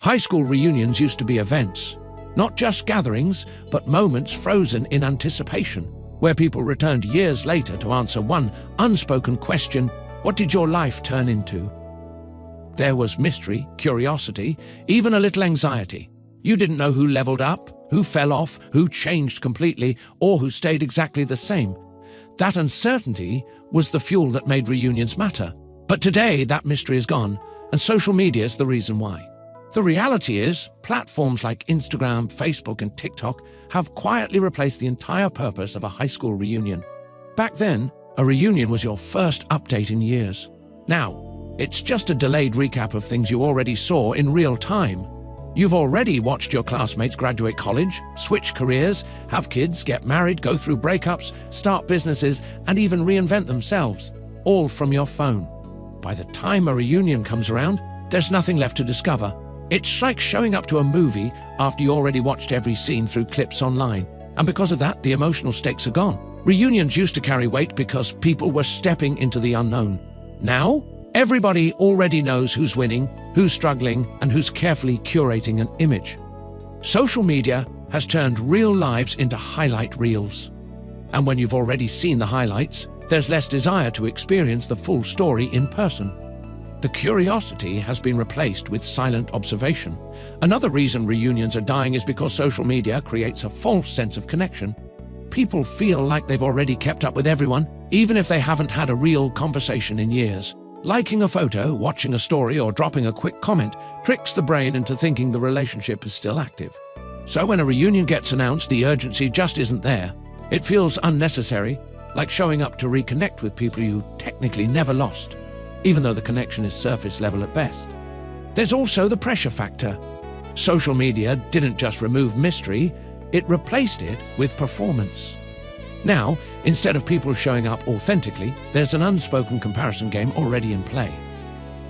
High school reunions used to be events, not just gatherings, but moments frozen in anticipation, where people returned years later to answer one unspoken question: what did your life turn into? There was mystery, curiosity, even a little anxiety. You didn't know who leveled up, who fell off, who changed completely, or who stayed exactly the same. That uncertainty was the fuel that made reunions matter. But today, that mystery is gone, and social media is the reason why. The reality is, platforms like Instagram, Facebook, and TikTok have quietly replaced the entire purpose of a high school reunion. Back then, a reunion was your first update in years. Now, it's just a delayed recap of things you already saw in real time. You've already watched your classmates graduate college, switch careers, have kids, get married, go through breakups, start businesses, and even reinvent themselves, all from your phone. By the time a reunion comes around, there's nothing left to discover. It's like showing up to a movie after you already watched every scene through clips online. And because of that, the emotional stakes are gone. Reunions used to carry weight because people were stepping into the unknown. Now, everybody already knows who's winning, who's struggling, and who's carefully curating an image. Social media has turned real lives into highlight reels. And when you've already seen the highlights, there's less desire to experience the full story in person. The curiosity has been replaced with silent observation. Another reason reunions are dying is because social media creates a false sense of connection. People feel like they've already kept up with everyone, even if they haven't had a real conversation in years. Liking a photo, watching a story, or dropping a quick comment tricks the brain into thinking the relationship is still active. So when a reunion gets announced, the urgency just isn't there. It feels unnecessary, like showing up to reconnect with people you technically never lost, even though the connection is surface level at best. There's also the pressure factor. Social media didn't just remove mystery, it replaced it with performance. Now, instead of people showing up authentically, there's an unspoken comparison game already in play.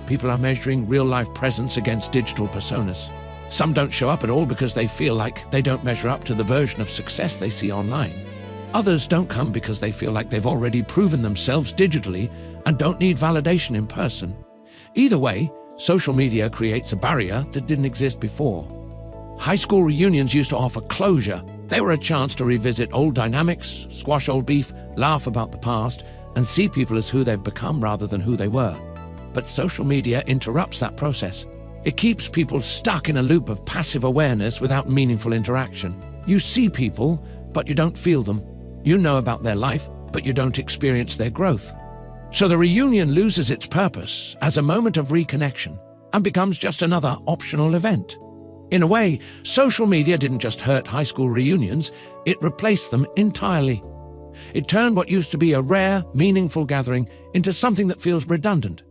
People are measuring real-life presence against digital personas. Some don't show up at all because they feel like they don't measure up to the version of success they see online. Others don't come because they feel like they've already proven themselves digitally and don't need validation in person. Either way, social media creates a barrier that didn't exist before. High school reunions used to offer closure. They were a chance to revisit old dynamics, squash old beef, laugh about the past, and see people as who they've become rather than who they were. But social media interrupts that process. It keeps people stuck in a loop of passive awareness without meaningful interaction. You see people, but you don't feel them. You know about their life, but you don't experience their growth. So the reunion loses its purpose as a moment of reconnection and becomes just another optional event. In a way, social media didn't just hurt high school reunions, it replaced them entirely. It turned what used to be a rare, meaningful gathering into something that feels redundant.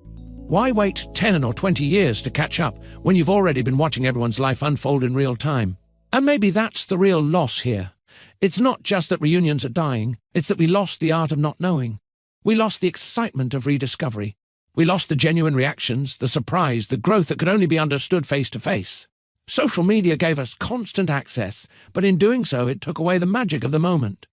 Why wait 10 or 20 years to catch up when you've already been watching everyone's life unfold in real time? And maybe that's the real loss here. It's not just that reunions are dying, it's that we lost the art of not knowing. We lost the excitement of rediscovery. We lost the genuine reactions, the surprise, the growth that could only be understood face to face. Social media gave us constant access, but in doing so, it took away the magic of the moment.